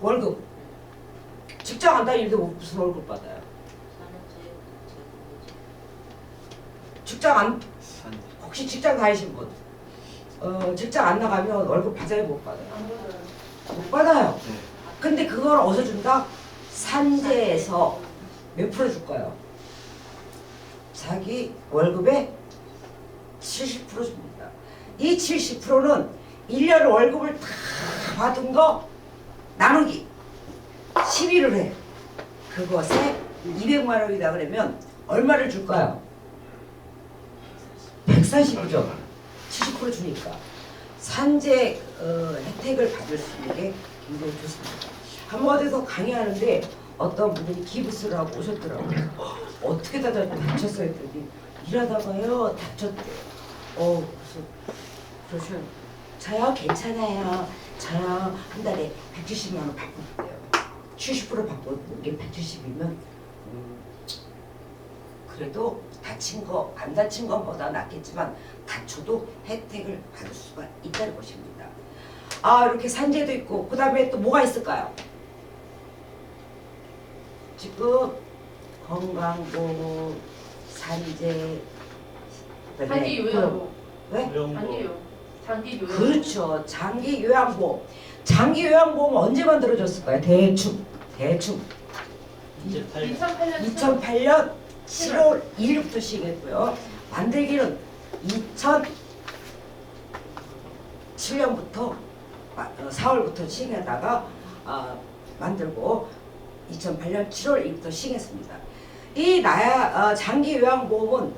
월급. 직장 안 다니는데 무슨 월급 받아요? 직장 안 혹시 직장 다니신 분? 직장 안 나가면 월급 받아요, 못 받아요? 못 받아요. 근데 그걸 어디서 준다? 산재에서 몇 프로 줄까요? 자기 월급의 70% 줍니다. 이 70%는 1년 월급을 다 받은 거 나누기 12를 해. 그것에 200만 원이다 그러면 얼마를 줄까요? 140이죠. 70% 주니까. 산재 혜택을 받을 수 있는 게 굉장히 좋습니다. 한번 어디서 강의하는데 어떤 분들이 기부스를 하고 오셨더라고요. 어떻게 다쳤어요 했더니 일하다가요 다쳤대요. 그래서 저요 괜찮아요. 저요 한 달에 170만 원 받고 있대요. 70% 받고 이게 170이면 그래도 다친 거 안 다친 것보다 낫겠지만 다쳐도 혜택을 받을 수가 있다는 것입니다. 이렇게 산재도 있고 그 다음에 또 뭐가 있을까요? 지금 건강보험, 산재, 장기 요양보험. 왜? 장기 요양보험. 그렇죠. 장기 요양보험. 장기 요양보험 언제 만들어졌을까요? 대충 2008년 7월 1일부터 시행했고요. 만들기는 2007년부터 4월부터 시행하다가 만들고 2008년 7월 1일부터 시행했습니다. 이 장기 요양보험은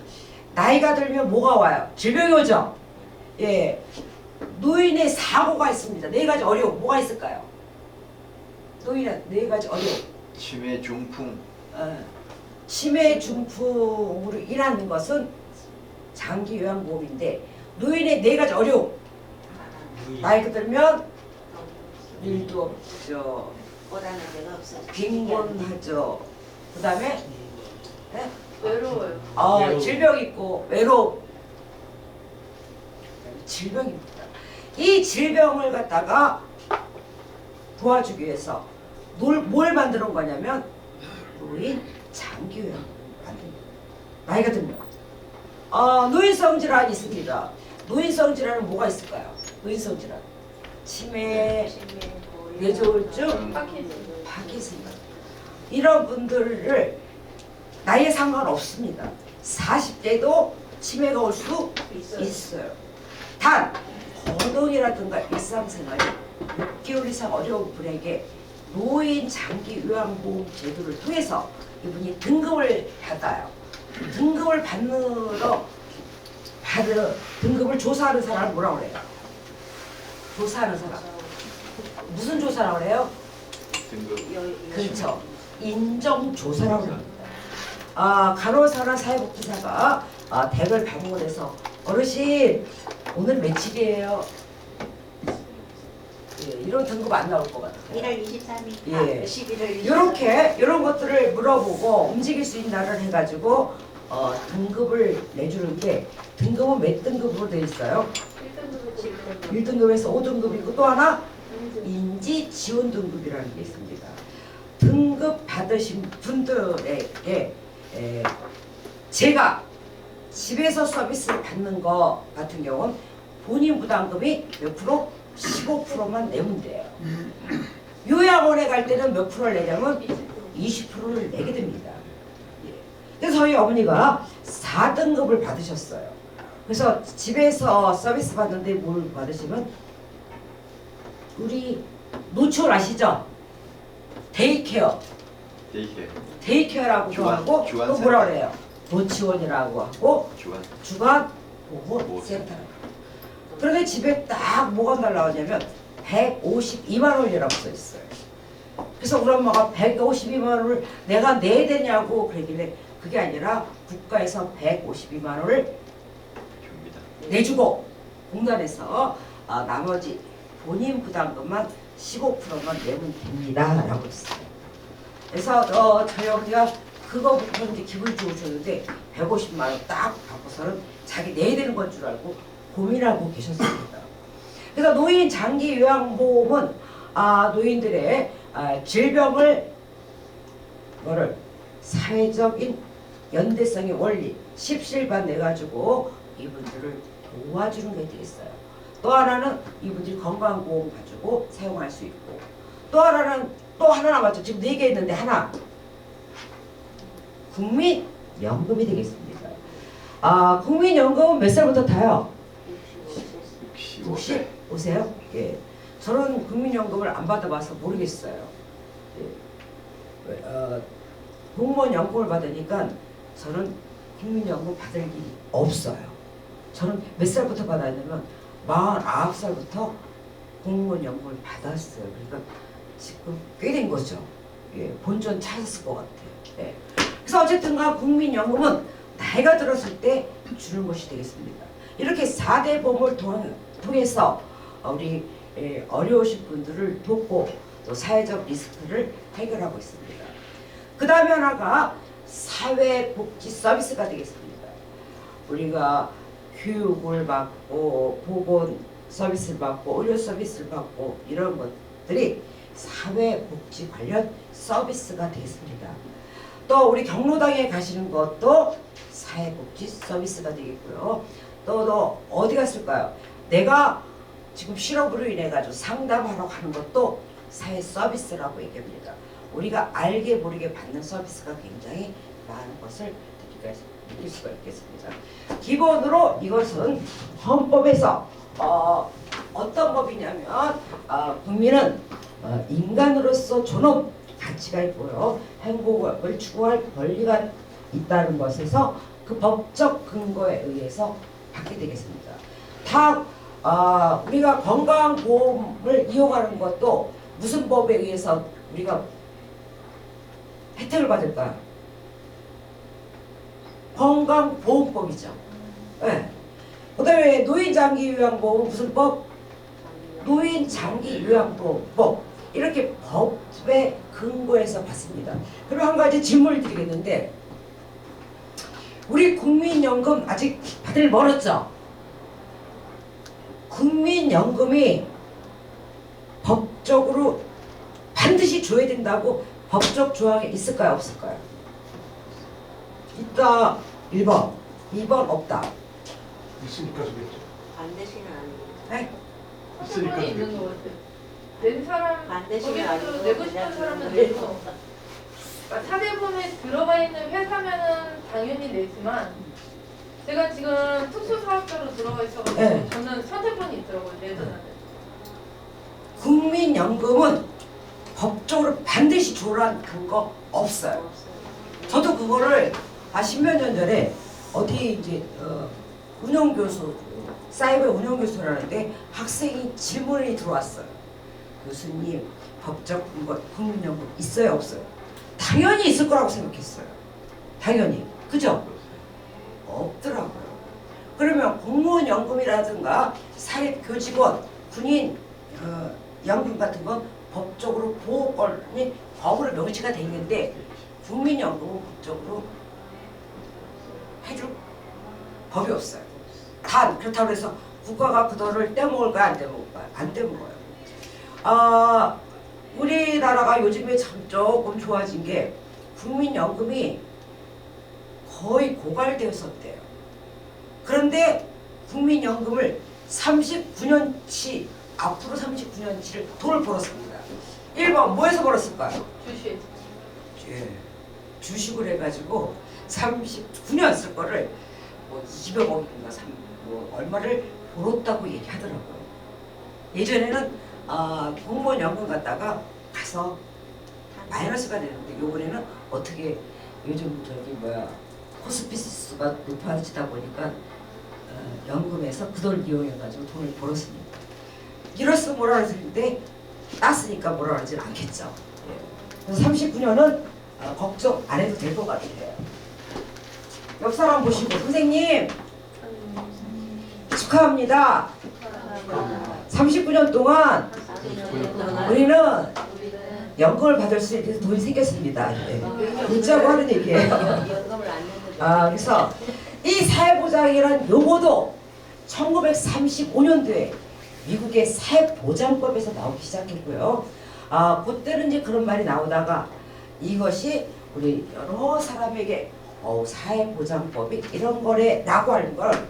나이가 들면 뭐가 와요? 질병이 오죠? 예. 노인의 사고가 있습니다. 4가지 어려움 뭐가 있을까요? 노인의 4가지 어려움. 치매, 중풍. 치매, 중풍으로 인한 것은 장기 요양보험인데 노인의 4가지 어려움. 나이가 들면 일도 없죠. 오라는 데가 없어. 빈곤하죠. 그 다음에 네? 외로워요. 질병 있고 외로움. 질병입니다. 이 질병을 갖다가 도와주기 위해서 뭘 만드는 거냐면 노인 장기 요양을 만듭니다. 나이가 들면 노인성 질환이 있습니다. 노인성 질환은 뭐가 있을까요? 노인성 질환 치매, 뇌졸중, 파킨슨 이런 분들을 나이에 상관없습니다. 40대도 치매가 올 수 있어요. 단 거동이라든가 일상생활이 6개월 이상 어려운 분에게 노인 장기 요양보험 제도를 통해서 이분이 등급을 받아요. 등급을 등급을 조사하는 사람을 뭐라고 그래요? 조사하는 사람. 무슨 조사라고 그래요? 등급. 그렇죠. 인정조사라고 합니다. 간호사나 사회복지사가 댁을 방문해서 어르신 오늘 며칠이에요? 예, 이런 등급 안 나올 것 같아요. 1월 23일, 예. 11월 23일. 이렇게 이런 것들을 물어보고 움직일 수 있는 날을 해가지고 등급을 내주는 게 등급은 몇 등급으로 되어 있어요? 1등급에서 5등급이고 또 하나 인지 지원 등급이라는 게 있습니다. 등급 받으신 분들에게 제가 집에서 서비스를 받는 거 같은 경우는 본인 부담금이 몇 프로? 15%만 내면 돼요. 요양원에 갈 때는 몇 프로를 내냐면 20%를 내게 됩니다. 그래서 저희 어머니가 4등급을 받으셨어요. 그래서 집에서 서비스 받는데 뭘 받으시면 우리 노출 아시죠? 데이케어. 데이케어라고 하고 또 뭐라 그래요? 노치원이라고 하고 주간 보호 센터. 그런데 집에 딱 뭐가 날라오냐면 152만 원이라고 써 있어요. 그래서 우리 엄마가 152만 원을 내가 내야 되냐고 그러길래 그게 아니라 국가에서 152만 원을 내주고 공단에서 나머지 본인 부담금만 15%만 내면 됩니다 라고 했어요. 그래서 저희 어머니가 그거부터 이제 기분이 좋으셨는데 150만 원 딱 받고서는 자기 내야 되는 건 줄 알고 고민하고 계셨습니다. 그래서 노인 장기 요양보험은 노인들의 질병을 뭐를 사회적인 연대성의 원리 십실반 내가지고 이분들을 도와주는 게 되겠어요. 또 하나는 이분들이 건강보험 가지고 사용할 수 있고, 또 하나는 또 하나 남았죠. 지금 4개 있는데 하나 국민연금이 되겠습니다. 국민연금은 몇 살부터 타요? 65세. 65세요? 예. 저는 국민연금을 안 받아봐서 모르겠어요. 예. 공무원 연금을 받으니까 저는 국민연금 받을 일이 없어요. 저는 몇 살부터 받았냐면 49살부터 공무원 연금을 받았어요. 그러니까 지금 꽤 된 거죠. 예. 본전 찾았을 것 같아요. 예. 그래서 어쨌든간 국민연금은 나이가 들었을 때 주는 것이 되겠습니다. 이렇게 4대 보험을 통해서 우리 어려우신 분들을 돕고 또 사회적 리스크를 해결하고 있습니다. 그 다음에 하나가 사회복지 서비스가 되겠습니다. 우리가 교육을 받고 보건 서비스를 받고 의료 서비스를 받고 이런 것들이 사회복지 관련 서비스가 되겠습니다. 또 우리 경로당에 가시는 것도 사회복지 서비스가 되겠고요. 또 어디 갔을까요? 내가 지금 실업으로 인해 가지고 상담하러 가는 것도 사회 서비스라고 얘기합니다. 우리가 알게 모르게 받는 서비스가 굉장히 많은 것을 느낄 수가 있겠습니다. 기본으로 이것은 헌법에서 어떤 법이냐면 국민은 인간으로서 존엄 가치가 있고요. 행복을 추구할 권리가 있다는 것에서 그 법적 근거에 의해서 받게 되겠습니다. 우리가 건강보험을 이용하는 것도 무슨 법에 의해서 우리가 혜택을 받을까요? 건강보험법이죠. 네. 그 다음에 노인장기요양보험은 무슨 법? 노인장기요양보험법. 이렇게 법의 근거에서 받습니다. 그럼 한 가지 질문을 드리겠는데, 우리 국민연금 아직 다들 멀었죠? 국민연금이 법적으로 반드시 줘야 된다고 법적 조항이 있을까요? 없을까요? 있다. 1번. 2번 없다. 있으니까 주겠죠. 반드시는 아니고. 네? 선택권이 있는 것 같아요. 낸 사람, 반드시는 거기서도 아니고 내고 싶은 사람은 내고, 그러니까 사대보험에 들어가 있는 회사면은 당연히 내지만, 제가 지금 특수사업자로 들어가 있어가지고 네. 저는 선택권이 있더라고요. 내전하는. 국민연금은 법적으로 반드시 줘라는 근거 없어요. 저도 그거를 10몇 년 전에 어디 이제 운영교수, 사이버 운영교수라는데 학생이 질문이 들어왔어요. 교수님, 법적 근거 국민연금 있어요, 없어요? 당연히 있을 거라고 생각했어요. 당연히. 그죠? 없더라고요. 그러면 공무원 연금이라든가 사립교직원, 군인 연금 같은 건 법적으로 보호권이 법으로 명시가 돼 있는데 국민연금은 법적으로 해줄 법이 없어요. 단 그렇다고 해서 국가가 그거를 떼먹을까요? 안 떼먹을까요? 안 떼먹어요. 우리나라가 요즘에 참 조금 좋아진 게 국민연금이 거의 고갈되었었대요. 그런데 국민연금을 39년치, 앞으로 39년치를 돈을 벌었습니다. 1번 뭐에서 벌었을까요? 주식. 예, 주식을 해가지고 39년 쓸 거를 뭐 200억인가 얼마를 벌었다고 얘기하더라고요. 예전에는 공무원 연금 갔다가 가서 마이너스가 되는데 요번에는 어떻게 요즘 호스피스가 높아지다 보니까 연금에서 그 돈을 이용해가지고 돈을 벌었습니다. 이랬으면 뭐라 그랬는데 땄으니까 뭐라 그러진 않겠죠. 예. 그래서 39년은 걱정 안 해도 될 것 같아요. 옆 사람 보시고 선생님 축하합니다. 39년 동안 우리는 연금을 받을 수 있는 돈이 생겼습니다. 문자고 하는 얘기예요. 연금을 안 내도 그래서 이 사회보장이라는 용어도 1935년도에 미국의 사회보장법에서 나오기 시작했고요. 그때는 이제 그런 말이 나오다가 이것이 우리 여러 사람에게 사회보장법이 이런 거래라고 하는 걸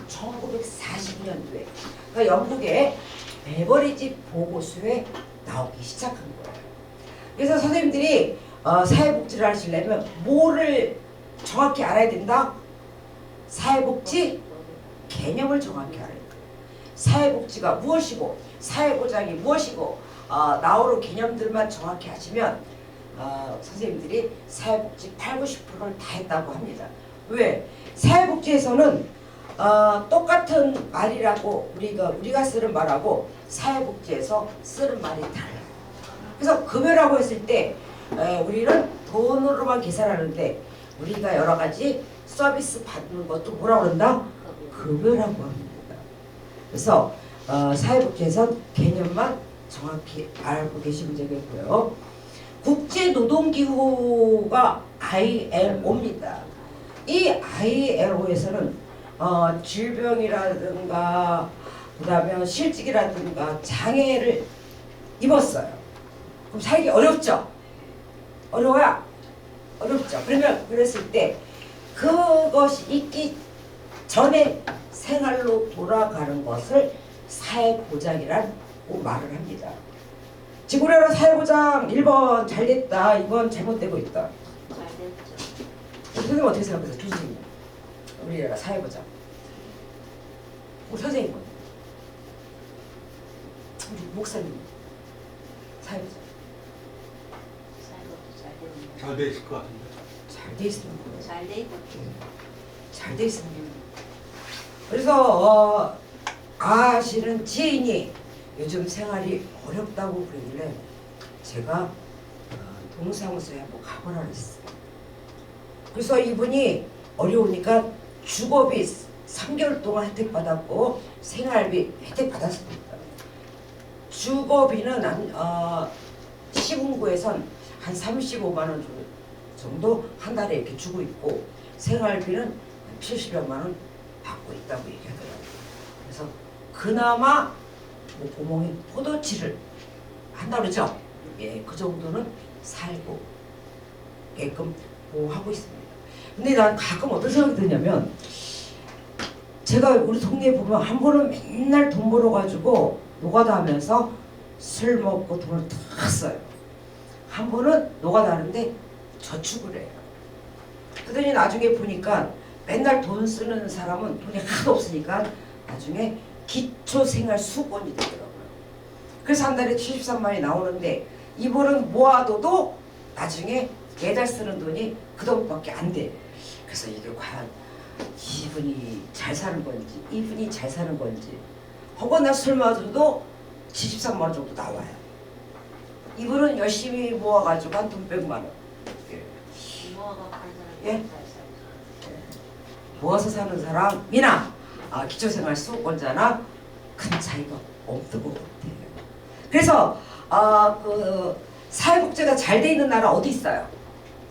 1940년도에 그러니까 영국의 베버리지 보고서에 나오기 시작한 거예요. 그래서 선생님들이 사회복지를 하시려면 뭐를 정확히 알아야 된다? 사회복지 개념을 정확히 알아야 돼요. 사회복지가 무엇이고 사회보장이 무엇이고 나오는 개념들만 정확히 하시면 선생님들이 사회복지 8, 90%를 다 했다고 합니다. 왜? 사회복지에서는 똑같은 말이라고 우리가 쓰는 말하고 사회복지에서 쓰는 말이 달라요. 그래서 급여라고 했을 때 우리는 돈으로만 계산하는데 우리가 여러 가지 서비스 받는 것도 뭐라고 그런다? 급여라고 합니다. 그래서 사회복지에선 개념만 정확히 알고 계시면 되겠고요. 국제노동기구가 ILO입니다. 이 ILO에서는 질병이라든가 그다음에 실직이라든가 장애를 입었어요. 그럼 살기 어렵죠? 어려워요? 어렵죠. 그랬을 때 그것이 있기 전에 생활로 돌아가는 것을 사회보장이라고 말을 합니다. 지금 우리나라 사회보장 1번 잘됐다, 2번 잘못되고 있다. 잘 됐죠. 선생님 어떻게 생각하세요? 두 선생님. 우리나라 사회보장. 우리 선생님은? 우리 목사님. 사회보장. 사회복지 잘 됐는데. 잘 돼 있을 것 같은데. 잘 돼 있으면 그래요. 잘 돼 있고. 잘 돼 있으면 그래서 아시는 지인이 요즘 생활이 어렵다고 그러길래 제가 동사무소에 한번 가보라 그랬어요. 그래서 이분이 어려우니까 주거비 3개월 동안 혜택 받았고 생활비 혜택 받았습니다. 주거비는 시군구에선 한 35만 원 정도 한 달에 이렇게 주고 있고 생활비는 70여만 원 받고 있다고 얘기하더라고요. 그래서 그나마 뭐 고몽이 포도치를 한다 그러죠. 예, 그 정도는 살고 게끔 보호하고 있습니다. 근데 난 가끔 어떤 생각이 드냐면 제가 우리 동네에 보면 한 번은 맨날 돈 벌어가지고 노가다 하면서 술 먹고 돈을 다 써요. 한 번은 노가다 하는데 저축을 해요. 그러더니 나중에 보니까 맨날 돈 쓰는 사람은 돈이 하나도 없으니까 나중에 기초생활수급원이 되더라고요. 그래서 한 달에 73만이 나오는데 이분은 모아둬도 나중에 매달 쓰는 돈이 그 돈밖에 안 돼. 그래서 이게 과연 이분이 잘 사는 건지 이분이 잘 사는 건지 혹은 나 술 마셔도 73만 원 정도 나와요. 이분은 열심히 모아가지고 한 돈 100만 원. 모아가 파는 사람이 예? 잘 살죠. 모아서 사는 사람이나 기초생활수급원자나 큰 차이가 없는 것 같아요. 그래서 그 사회복지가 잘 돼 있는 나라 어디 있어요?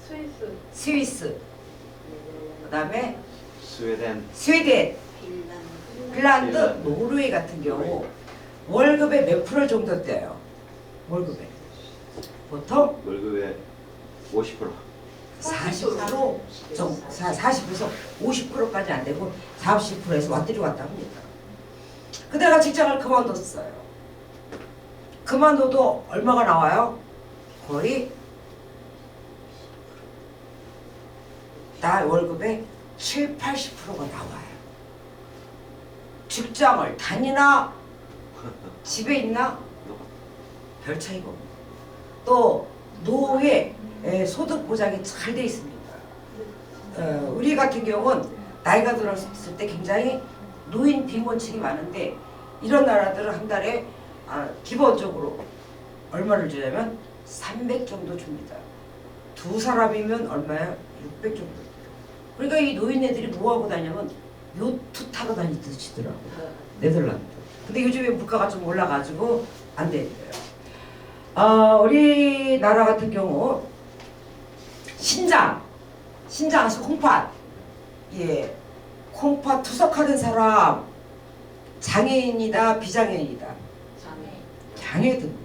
스위스. 스위스, 그다음에 스웨덴, 스웨덴, 핀란드. 핀란드, 노르웨이 같은 경우 월급의 몇 프로 정도 돼요? 월급에 보통 월급의 50%. 40% 정도, 40에서 50%까지 안 되고 40%에서 왔다리 갔다 합니다. 그대가 직장을 그만뒀어요. 그만둬도 얼마가 나와요? 거의 나 월급의 7, 80%가 나와요. 직장을 다니나 집에 있나 별 차이가 없고 또 노후에 소득 보장이 잘 돼 있습니다. 우리 같은 경우는 나이가 들었을 때 굉장히 노인 빈곤층이 많은데 이런 나라들은 한 달에 기본적으로 얼마를 주냐면 300 정도 줍니다. 두 사람이면 얼마야? 600 정도. 그러니까 이 노인네들이 뭐하고 다니냐면 요트 타고 다니더라고요. 네덜란드. 근데 요즘에 물가가 좀 올라가지고 안 된대요. 우리나라 같은 경우 신장 아시고 콩팥. 예. 콩팥 투석하는 사람 장애인이다 비장애인이다. 장애. 장애 등급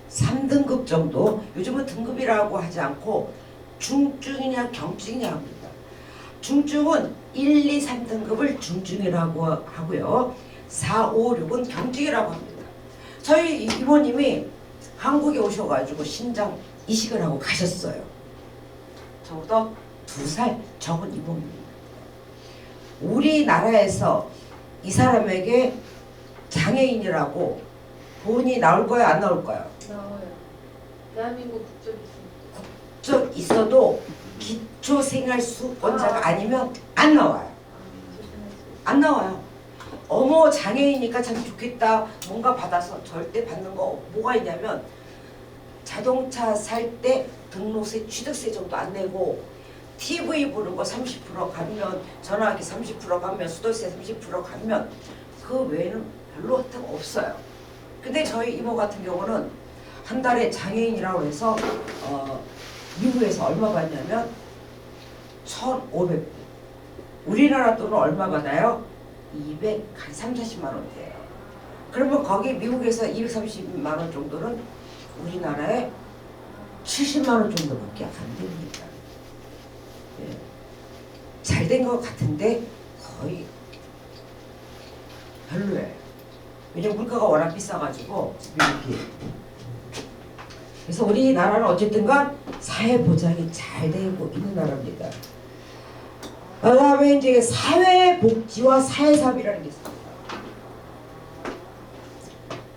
3등급 정도. 요즘은 등급이라고 하지 않고 중증이냐 경증이냐 합니다. 중증은 1, 2, 3등급을 중증이라고 하고요. 4, 5, 6은 경증이라고 합니다. 저희 이모님이 한국에 오셔가지고 신장 이식을 하고 가셨어요. 저보다 2살 적은 이모님입니다. 우리나라에서 이 사람에게 장애인이라고 본이 나올 거야 안 나올 거야? 나와요. 대한민국 국적 있습니다. 쭉 있어도 기초생활수급자가 아니면 안 나와요. 안 나와요. 어머 장애인이니까 참 좋겠다. 뭔가 받아서 절대 받는 거 뭐가 있냐면 자동차 살 때 등록세 취득세 정도 안 내고 TV 보는 거 30% 가면 전화기 30% 가면 수도세 30% 가면 그 외에는 별로 혜택 없어요. 근데 저희 이모 같은 경우는 한 달에 장애인이라고 해서 미국에서 얼마 받냐면 1,500불. 우리나라 돈은 얼마 받아요? 200, 한 3, 40만 원대예요. 그러면 거기 미국에서 230만 원 정도는 우리나라에 70만 원 정도밖에 안 됩니다. 예. 잘된 것 같은데 거의 별로예요. 왜냐면 물가가 워낙 비싸가지고 미국이. 그래서 우리나라는 어쨌든간 사회보장이 잘 되고 있는 나라입니다. 그다음에 이제 사회복지와 사회사업이라는 게 있습니다.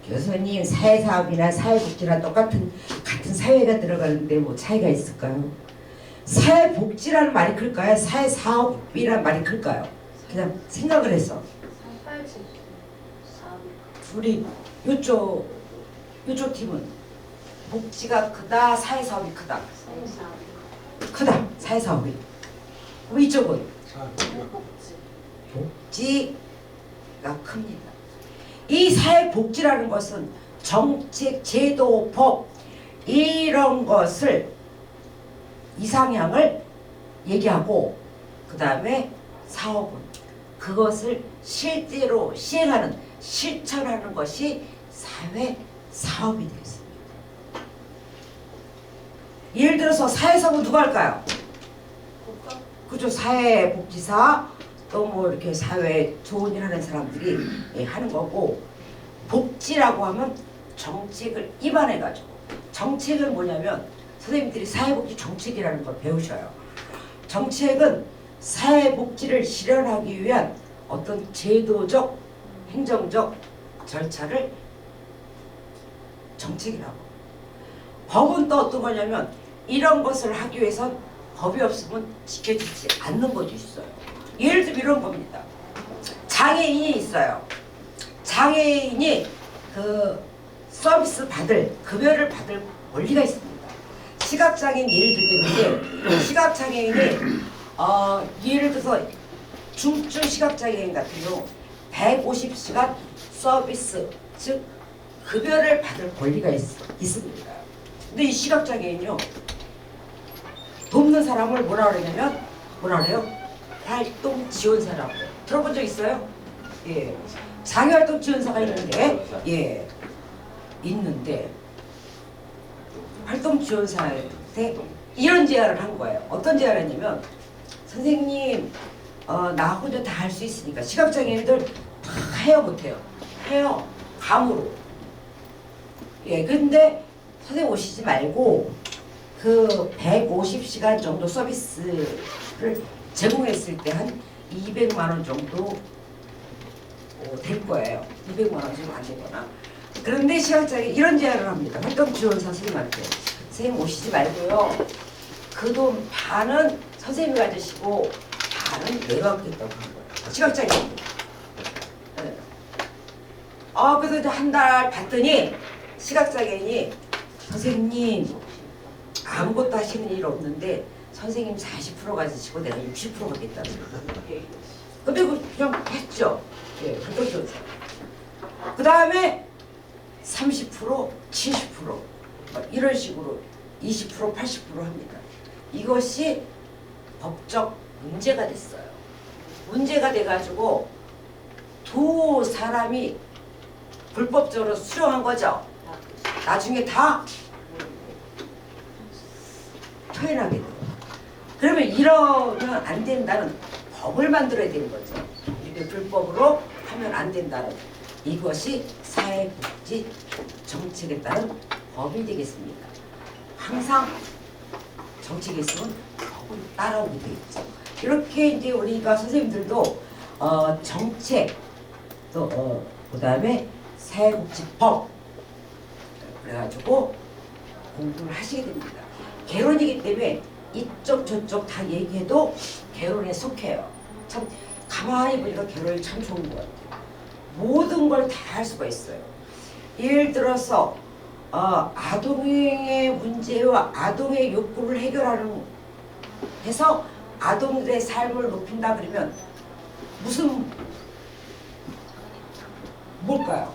교수님, 사회사업이나 사회복지랑 같은 사회가 들어가는데 뭐 차이가 있을까요? 사회복지라는 말이 클까요? 사회사업이라는 말이 클까요? 그냥 생각을 해서 우리 요쪽 팀은 복지가 크다, 사회사업이 크다. 크다, 사회사업이. 그럼 이쪽은 복지가 큽니다. 이 사회복지라는 것은 정책, 제도, 법 이런 것을 이상향을 얘기하고 그 다음에 사업은 그것을 실제로 시행하는 실천하는 것이 사회사업이 되겠습니다. 예를 들어서 사회사업은 누가 할까요? 그죠? 사회복지사 또 뭐 이렇게 사회 좋은 일 하는 사람들이 하는 거고, 복지라고 하면 정책을 입안해가지고, 정책은 뭐냐면 선생님들이 사회복지 정책이라는 걸 배우셔요. 정책은 사회복지를 실현하기 위한 어떤 제도적, 행정적 절차를 정책이라고. 법은 또 어떤 거냐면 이런 것을 하기 위해서 법이 없으면 지켜지지 않는 것도 있어요. 예를 들면 이런 겁니다. 장애인이 있어요. 장애인이 그 서비스 받을, 급여를 받을 권리가 있습니다. 시각장애인 예를 들겠는데, 시각장애인이 예를 들어서 중증 시각장애인 같은 경우 150시간 서비스, 즉 급여를 받을 권리가 있습니다. 근데 이 시각장애인요, 돕는 사람을 뭐라 그러냐면, 뭐라 그래요? 활동지원사라고. 들어본 적 있어요? 예. 장애활동지원사가 있는데, 있는데, 활동지원사한테 이런 제안을 한 거예요. 어떤 제안을 했냐면, 선생님, 나 혼자 다 할 수 있으니까, 시각장애인들 다 해요, 못해요? 해요. 감으로. 예, 근데 선생님 오시지 말고, 그 150시간 정도 서비스를 제공했을 때 한 200만 원 정도 될 거예요. 200만 원 정도 안 되거나. 그런데 시각장애인 이런 제안을 합니다. 활동지원사 선생님한테. 선생님 오시지 말고요. 그 돈 반은 선생님이 가지시고 반은 내가 받겠다고 한 거예요. 시각장애인. 네. 그래서 이제 한 달 봤더니 시각장애인이 선생님 아무것도 하시는 일 없는데 선생님 40% 가지시고 내가 60% 가겠다는 거예요. 근데 그냥 했죠. 예, 활동지원사. 그 다음에 30%, 70% 이런 식으로 20%, 80% 합니다. 이것이 법적 문제가 됐어요. 문제가 돼가지고 두 사람이 불법적으로 수령한 거죠. 나중에 다 퇴행하게 돼요. 그러면 이러면 안 된다는 법을 만들어야 되는 거죠. 이렇게 불법으로 하면 안 된다는 이것이 사회복지 정책에 따른 법이 되겠습니다. 항상 정책이 있으면 법을 따라오게 되어 있죠. 이렇게 이제 우리가 선생님들도 정책 또 그다음에 사회복지법 그래가지고 공부를 하시게 됩니다. 개론이기 때문에 이쪽 저쪽 다 얘기해도 개론에 속해요. 참 가만히 보니까 개론이 참 좋은 것 같아요. 모든 걸 다 할 수가 있어요. 예를 들어서 아동의 문제와 아동의 욕구를 해결하는 해서 아동들의 삶을 높인다 그러면 무슨 뭘까요?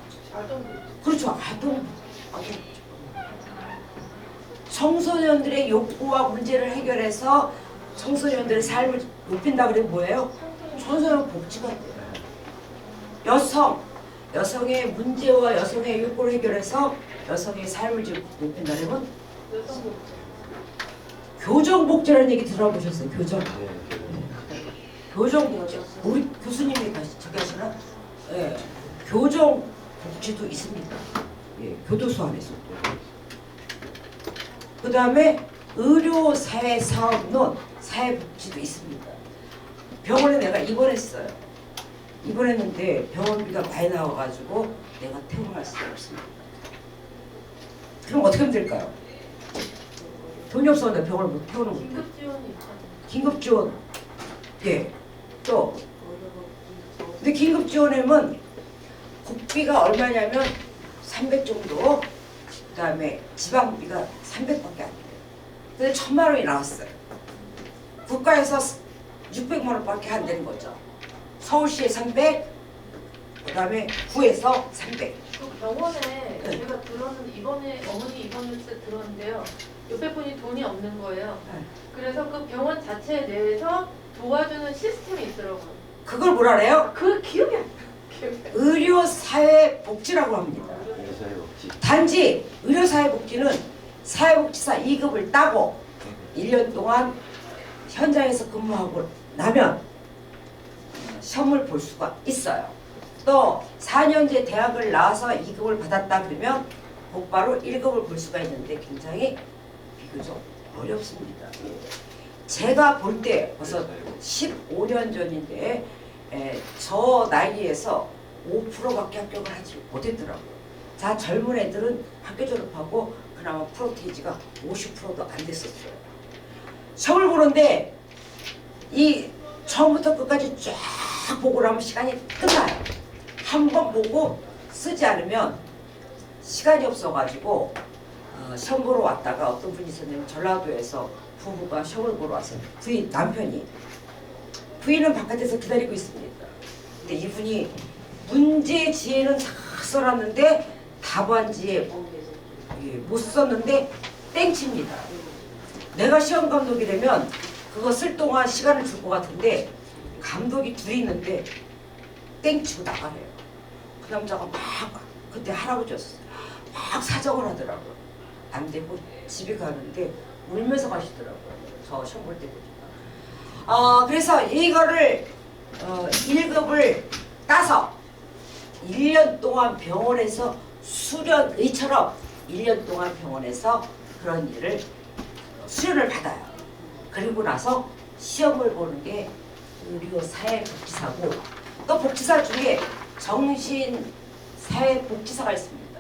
그렇죠. 아동 청소년들의 욕구와 문제를 해결해서 청소년들의 삶을 높인다 그러면 뭐예요? 청소년 복지가 돼요. 여성의 문제와 여성의 욕구를 해결해서 여성의 삶을 높인다면 교정복지라는 얘기 들어보셨어요? 교정복지. 우리 교수님이 저기 하시나? 예. 교정복지도 있습니다. 예. 교도소 안에서. 그 다음에 의료사회사업론 사회복지도 있습니다. 병원에 내가 입원했어요. 입원했는데 병원비가 많이 나와가지고 내가 퇴원할 수가 없습니다. 그럼 어떻게 하면 될까요? 돈이 없었는데 병원을 못 퇴원을 못해. 긴급지원이 있잖아요. 긴급지원. 예. 또 근데 긴급지원에는 국비가 얼마냐면 300 정도. 그 다음에 지방비가 300밖에 안 돼요. 근데 1000만 원이 나왔어요. 국가에서 600만 원밖에 안 되는 거죠. 서울시에 300, 그 다음에 구에서 300. 그 병원에 제가 들었는데 이번에 어머니 입원했을 때 들었는데요. 옆에 분이 돈이 없는 거예요. 그래서 그 병원 자체 내에서 도와주는 시스템이 있더라고요. 그걸 뭐라 그래요? 그 기억이 안 나요. 의료사회복지라고 합니다. 사회복지. 단지 의료사회복지는 사회복지사 2급을 따고 1년 동안 현장에서 근무하고 나면 시험을 볼 수가 있어요. 또 4년제 대학을 나와서 2급을 받았다 그러면 곧바로 1급을 볼 수가 있는데 굉장히 비교적 어렵습니다. 제가 볼 때 벌써 15년 전인데 저 나이에서 5%밖에 합격을 하지 못했더라고요. 자, 젊은 애들은 학교 졸업하고 그나마 프로테이지가 50%도 안 됐었어요. 시험을 보는데 이 처음부터 끝까지 쫙 보고 나면 시간이 끝나요. 한 번 보고 쓰지 않으면 시간이 없어가지고 시험 보러 왔다가 어떤 분이 있었냐면 전라도에서 부부가 시험을 보러 왔어요. 부인은 바깥에서 기다리고 있습니다. 근데 이분이 문제지에는 잘 써놨는데 답안지에 못 썼는데 땡칩니다. 내가 시험 감독이 되면 그거 쓸 동안 시간을 줄 것 같은데 감독이 둘이 있는데 땡치고 나가래요. 그 남자가 막 그때 할아버지였어요. 막 사정을 하더라고요. 안 되고 집에 가는데 울면서 가시더라고요. 저 시험 볼 때 보니까. 그래서 이거를 1급을 따서 1년 동안 병원에서 수련의처럼 1년 동안 병원에서 그런 일을 수련을 받아요. 그리고 나서 시험을 보는 게 의료사회복지사고 또 복지사 중에 정신사회복지사가 있습니다.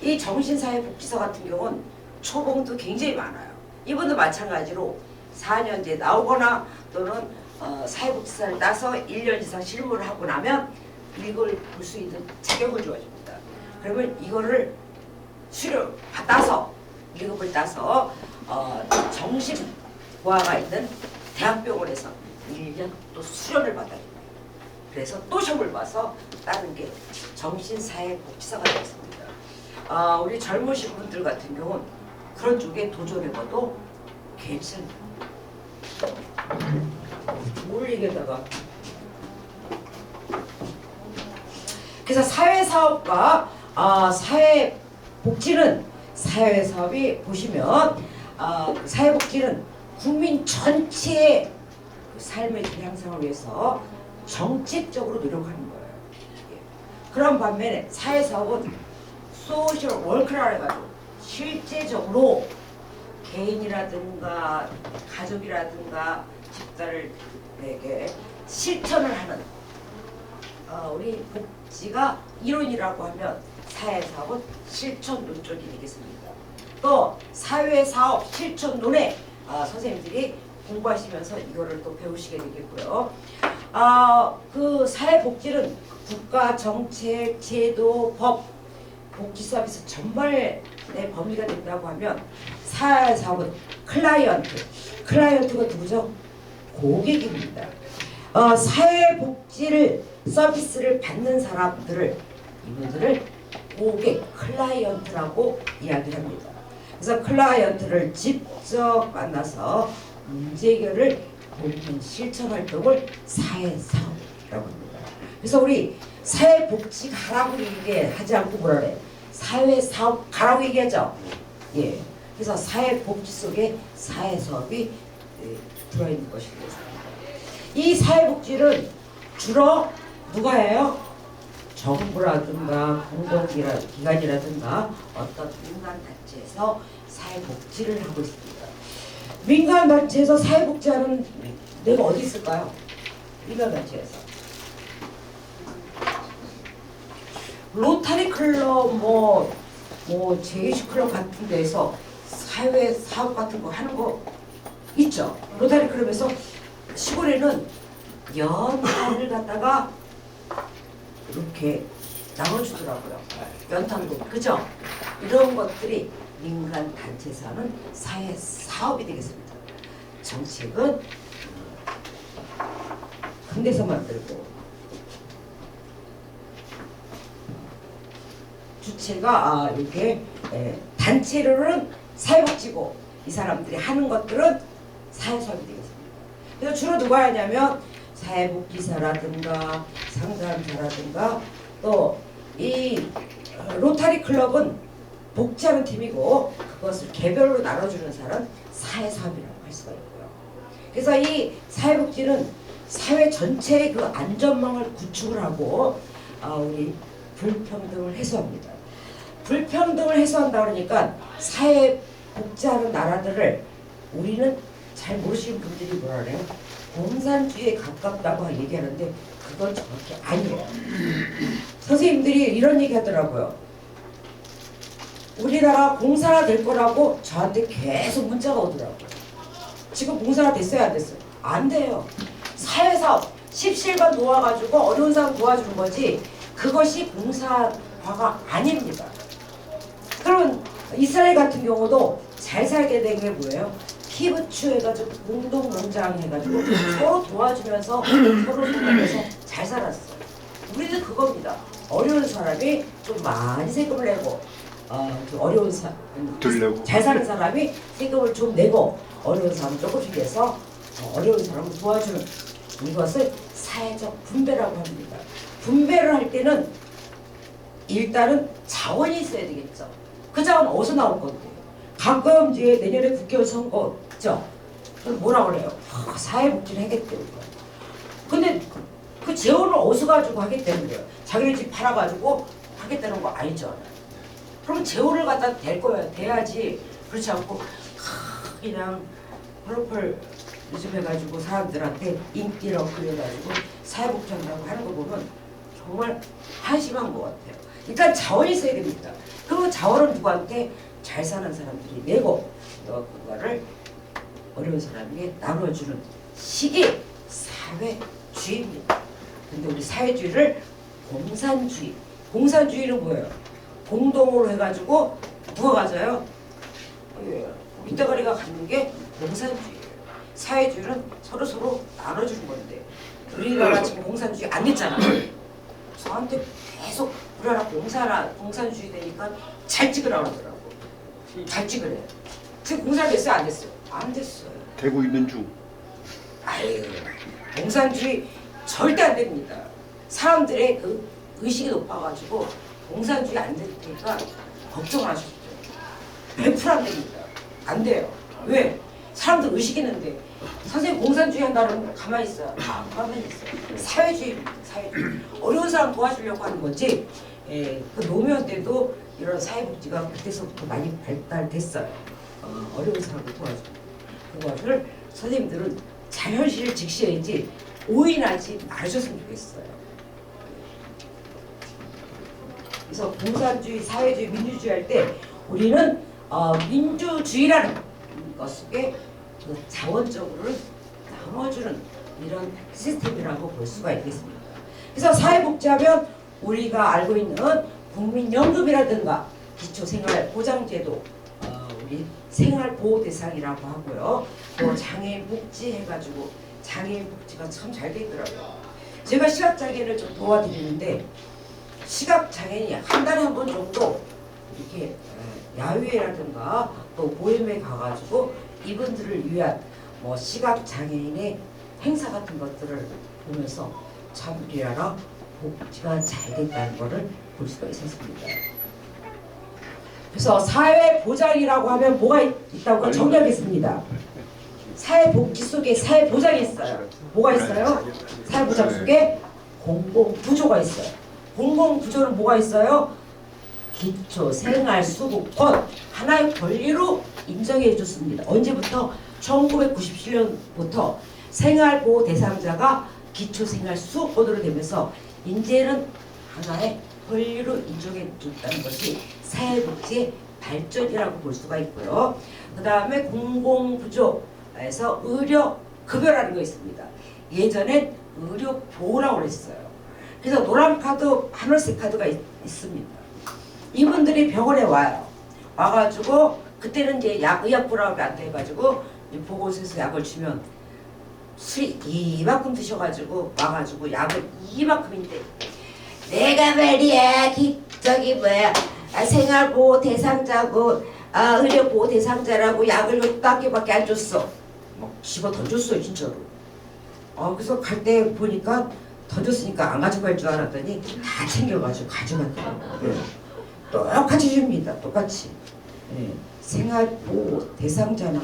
이 정신사회복지사 같은 경우는 초봉도 굉장히 많아요. 이분도 마찬가지로 4년제 나오거나 또는 사회복지사를 따서 1년 이상 실무를 하고 나면 이걸 볼 수 있는 자격을 주어집니다. 그러면 이거를 수료 받아서 1급을 따서 정신과가 있는 대학병원에서 1년 또 수련을 받아야 돼요. 그래서 또 시험을 봐서 따는 게 정신사회복지사가 되었습니다. 우리 젊으신 분들 같은 경우는 그런 쪽에 도전해봐도 괜찮아요. 뭘 얘기하다가 그래서 사회사업과 사회복지는 사회사업이 보시면 사회복지는 국민 전체의 그 삶의 질 향상을 위해서 정책적으로 노력하는 거예요. 예. 그런 반면에 사회사업은 소셜 월크라 해가지고 실제적으로 개인이라든가 가족이라든가 집단에게 실천을 하는 우리 복지가 이론이라고 하면 사회사업은 실천론 쪽이 되겠습니다. 또 사회사업 실천론에 선생님들이 공부하시면서 이거를 또 배우시게 되겠고요. 그 사회복지는 국가 정책, 제도, 법, 복지 서비스 전반의 범위가 된다고 하면 사회사업은 클라이언트가 누구죠? 고객입니다. 사회복지를 서비스를 받는 사람들을 이분들을 고객, 클라이언트라고 이야기합니다. 그래서 클라이언트를 직접 만나서 문제 해결을 돕는 실천 활동을 사회사업이라고 합니다. 그래서 우리 사회복지 가라고 얘기하지 않고 뭐라 그래? 사회사업 가라고 얘기하죠. 예. 그래서 사회복지 속에 사회사업이 들어있는 것이 되겠습니다. 이 사회복지를 주로 누가 해요? 정부라든가 공공기관이라든가 어떤 민간단체에서 사회복지를 하고 있습니다. 민간단체에서 사회복지하는 데가 어디 있을까요? 민간단체에서 로타리 클럽 뭐 제이시 클럽 같은 데서 사회 사업 같은 거 하는 거 있죠. 로타리 클럽에서 시골에는 연탄을 갖다가 이렇게 나눠주더라고요. 연탄도 그죠? 이런 것들이 민간 단체에서 하는 사회 사업이 되겠습니다. 정책은 큰 데서 만들고 주체가 이렇게 단체로는 사회복지고 이 사람들이 하는 것들은 사회사업이 되겠습니다. 그래서 주로 누가 하냐면 사회복지사라든가 상담사라든가 또 이 로타리 클럽은 복지하는 팀이고 그것을 개별로 나눠주는 사람 사회사업이라고 할 수가 있고요. 그래서 이 사회복지는 사회 전체의 그 안전망을 구축을 하고 우리 불평등을 해소합니다. 불평등을 해소한다 그러니까 사회 복지하는 나라들을 우리는 잘 모르시는 분들이 뭐라 그래요? 공산주의에 가깝다고 얘기하는데 그건 정확히 아니에요. 선생님들이 이런 얘기 하더라고요. 우리나라 공산화 될 거라고 저한테 계속 문자가 오더라고요. 지금 공산화 됐어요, 안 됐어요? 안 돼요. 사회사업, 십실반 도와가지고 어려운 사람 도와주는 거지 그것이 공산화가 아닙니다. 그러면 이스라엘 같은 경우도 잘 살게 된 게 뭐예요? 키부츠 해가지고 공동농장 해가지고 서로 도와주면서 서로 도와줘서 잘 살았어요. 우리도 그겁니다. 어려운 사람이 좀 많이 세금을 내고 좀 어려운 잘 사는 사람이 세금을 좀 내고 어려운 사람 조금씩 해서 어려운 사람을 도와주는 이것을 사회적 분배라고 합니다. 분배를 할 때는 일단은 자원이 있어야 되겠죠. 그 자원 어디서 나올 건데? 가끔 이제 내년에 국회의원 선거 있죠. 그럼 뭐라 그래요? 사회복지를 하겠대요. 근데 그 재원을 어디서 가지고 하겠다는 거예요? 자기네 집 팔아가지고 하겠다는 거 아니죠. 그럼 재원을 갖다 댈 거예요. 돼야지. 그렇지 않고 그냥 펄펄 요즘 해가지고 사람들한테 인기를 얻으려가지고 사회복지한다고 하는 거 보면 정말 한심한 것 같아요. 일단 자원이 있어야 됩니다. 그리고 자원은 누구한테? 잘 사는 사람들이 내고 그거를 어려운 사람에게 나눠주는 식이 사회주의입니다. 근데 우리 사회주의를 공산주의는 뭐예요? 공동으로 해가지고 누가 가져요? 밑대가리가 갖는 게 공산주의예요. 사회주의는 서로 나눠주는 건데 우리나라 지금 공산주의 안 됐잖아. 저한테 계속 우리나라 공산주의 되니까 잘 찍으라고 그러더라고. 잘 찍으래. 지금 공산 됐어요? 안 됐어요? 안 됐어요. 되고 있는 중. 아유, 공산주의 절대 안 됩니다. 사람들의 그 의식이 높아가지고 공산주의 안 될 테니까 걱정 안 하셔도 돼요. 100% 안 됩니다. 안 돼요. 왜? 사람들 의식 있는데 선생님 공산주의 한다는 가만히 있어요. 가만히 있어요. 사회주의. 어려운 사람 도와주려고 하는 거지. 그 노무현 때도 이런 사회복지가 그때서부터 많이 발달됐어요. 어려운 사람을 도와주고. 그거를 선생님들은 잘 현실을 직시해야지 오인하지 말으셨으면 좋겠어요. 그래서 공산주의, 사회주의, 민주주의 할 때 우리는 민주주의라는 것 속에 그 자원적으로 나눠주는 이런 시스템이라고 볼 수가 있겠습니다. 그래서 사회복지하면 우리가 알고 있는 국민연금이라든가 기초생활보장제도, 우리 생활보호대상이라고 하고요. 또 장애인 복지 해가지고 장애인 복지가 참 잘 돼 있더라고요. 제가 시각장애인을 좀 도와드리는데 시각장애인이 한 달에 한 번 정도 이렇게 야외라든가 또 모임에 가가지고 이분들을 위한 뭐 시각장애인의 행사 같은 것들을 보면서 참 우리나라 복지가 잘 됐다는 것을 볼 수가 있었습니다. 그래서 사회보장이라고 하면 뭐가 있다고 정리하겠습니다. 사회복지 속에 사회보장이 있어요. 뭐가 있어요? 사회보장 속에 공공부조가 있어요. 공공부조는 뭐가 있어요? 기초생활수급권 하나의 권리로 인정해 줬습니다. 언제부터? 1997년부터 생활보호 대상자가 기초생활수급권으로 되면서 이제는 하나의 권리로 인정해 줬다는 것이 사회복지의 발전이라고 볼 수가 있고요. 그 다음에 공공부조에서 의료급여라는 거 있습니다. 예전엔 의료보호라고 그랬어요. 그래서 노란 카드, 하늘색 카드가 있습니다. 이분들이 병원에 와요. 와가지고 그때는 이제 의약부라고 안 돼가지고 보건소에서 약을 주면 술이 이만큼 드셔가지고 와가지고 약을 이만큼인데 내가 말이야 저기 뭐야 생활보호 대상자고 의료보호 대상자라고 약을 몇 개밖에 안 줬어. 막 집어 던졌어요 진짜로. 그래서 갈 때 보니까 던졌으니까 안 가져갈 줄 알았더니 다 챙겨가지고 가져갔더라고요. 똑같이 줍니다. 똑같이. 생활보호 대상자나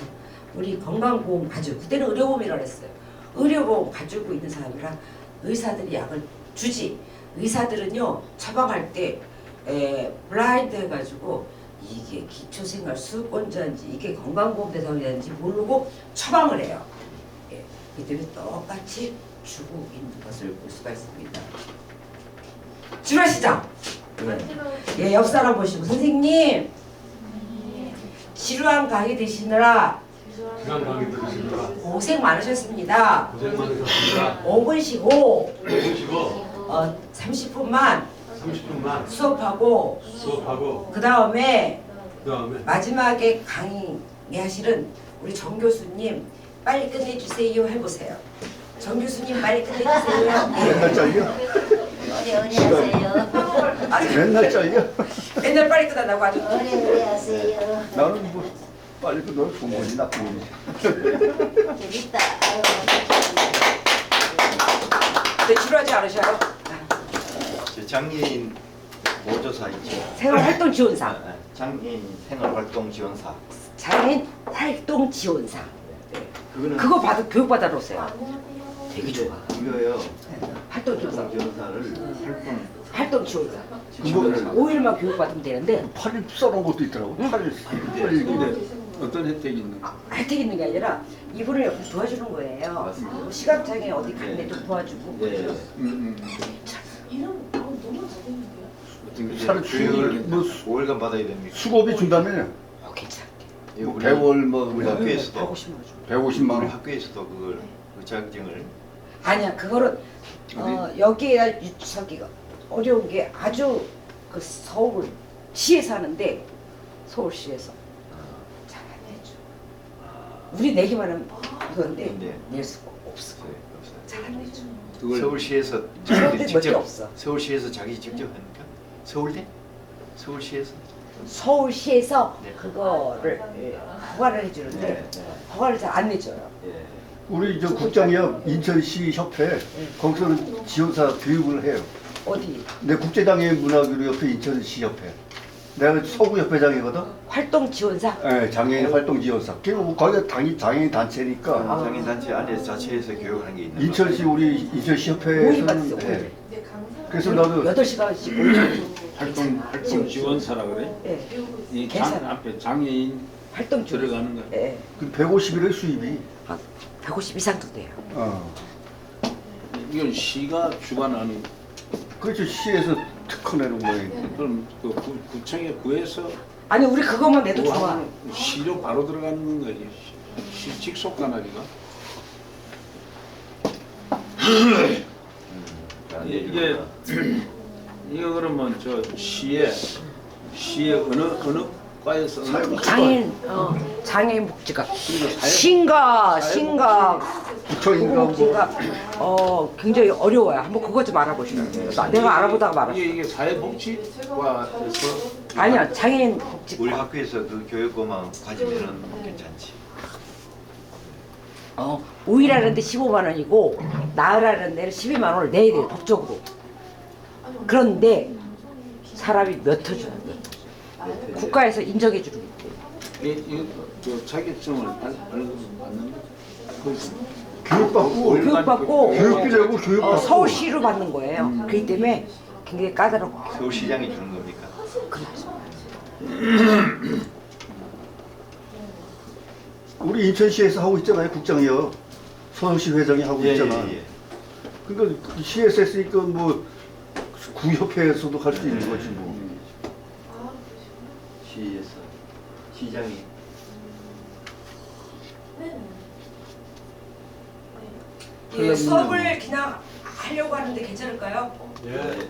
우리 건강보험 가지고 그때는 의료보험이라고 했어요. 의료보험 가지고 있는 사람이랑 의사들이 약을 주지. 의사들은요 처방할 때 블라인드 해가지고 이게 기초생활수급권자인지 이게 건강보험 대상자인지 모르고 처방을 해요. 이들이 똑같이 주고 있는 것을 볼 수가 있습니다. 지루하시죠? 옆 사람 보시고 선생님 지루한 강의 되시느라 시간 강의 들으시느라 고생 많으셨습니다. 고생 많으셨습니다. 5분 쉬고 5분 쉬고 30분만 30분만 수업하고 수업하고 그 다음에 마지막에 강의하시는 우리 정 교수님 빨리 끝내주세요 해보세요. 정 교수님 빨리 끝내주세요. 맨날 잘려? 어리 하세요. 맨날 잘려? 맨날 빨리 끝난다고 아주. 어리 하세요. 나는 뭐 빨리 그 너 좋은 거지 나쁜 거지. 재밌다. 네, 지루하지 않으셔요? 장애인 보조사 있죠. 생활활동지원사. 장애인 생활활동지원사. 장애인 활동지원사. 그거는 그거 교육받아 놓으세요. 되게 좋아. 이거요. 활동지원사. 활동지원사를 활동지원사. 이거를 5일만 교육받으면 되는데 팔이 썰은 것도 있더라고. 팔이 근데 어떤 혜택이 있는? 혜택 있는 게 아니라 이분을 옆에 도와주는 거예요. 맞습니다. 시각장애 어디 갔는데 좀 도와주고. 네. 이름 너무 잘했는데요? 어떤 차를 교육을 뭐 5일간 받아야 됩니까? 수고비 준다며? 괜찮게. 뭐 개월 뭐 우리 학교에서도 150만 원 줘. 150만 우리 원. 학교에서도 그걸 그 자격증을 아니야 그거는 여기에 저기가 어려운 게 아주 그 서울시에서 하는데 서울시에서 잘 안 내줘. 우리 내기만 하면 이건데 네. 낼 수가 없어. 잘 안 내줘. 그걸 서울시에서 서울대 몇개 직접 없어. 서울시에서 자기 직접 하니까 서울대? 서울시에서 서울시에서 네. 그거를 허가를 해주는데 허가를 잘 안 내줘요. 예. 우리 저 국장이요 인천시 협회 거기서는 지원사 교육을 해요. 어디 내 국제장애인 문화교류협회 인천시협회. 내가 서구협회장이거든. 활동 지원사? 예, 장애인 활동 지원사. 그리고 뭐 거기가 장애인 단체니까. 장애인단체 안에 자체에서 교육하는 게 있는 인천시 우리 인천시협회에서는 모임받았어, 예. 모임. 그래서 나도 8시간씩 모임. 활동 지원사라 그래? 예. 이 계산. 앞에 장애인 활동 지원사. 들어가는 거. 예. 그 150일의 수입이. 한 150 이상도 돼요. 이건 시가 주관하는. 그렇죠. 시에서 특허 내는 거예요. 그럼 그 구청에 구해서 아니 우리 그것만 내도 그거 좋아. 하면 시로 바로 들어가는 거지. 시 직속 관할이가. 이게 이거 그러면 저 시에 어느 과에서 장애인 복지가 그리고 신가 구청인가 뭐. 복지가 굉장히 어려워요. 한번 그거 좀 알아보시면 내가 알아보다가 말았어. 이게 사회복지과에서 아니야 장애인 복지. 우리 학교에서 그 교육고만 가지면은 괜찮지. 오일하는데 15만 원이고 나으라는 데는 12만 원을 내야 돼요 법적으로. 그런데 사람이 몇 터 주는 거야. 국가에서 인정해 주는 거예요. 그 자격증을 받는 거지. 교육받고 교육비 내고 교육받고. 서울시로 받는 거예요. 그렇기 때문에 굉장히 까다롭고. 서울시장이 주는 겁니까? 그렇죠. 우리 인천시에서 하고 있잖아요. 국장이요. 서울시 회장이 하고 있잖아. 그러니까 그 시에서 했으니까 뭐 구협회에서도 할 수 있는 거지 뭐. 시에서 시장이 수업을 그냥 하려고 하는데 괜찮을까요? 예.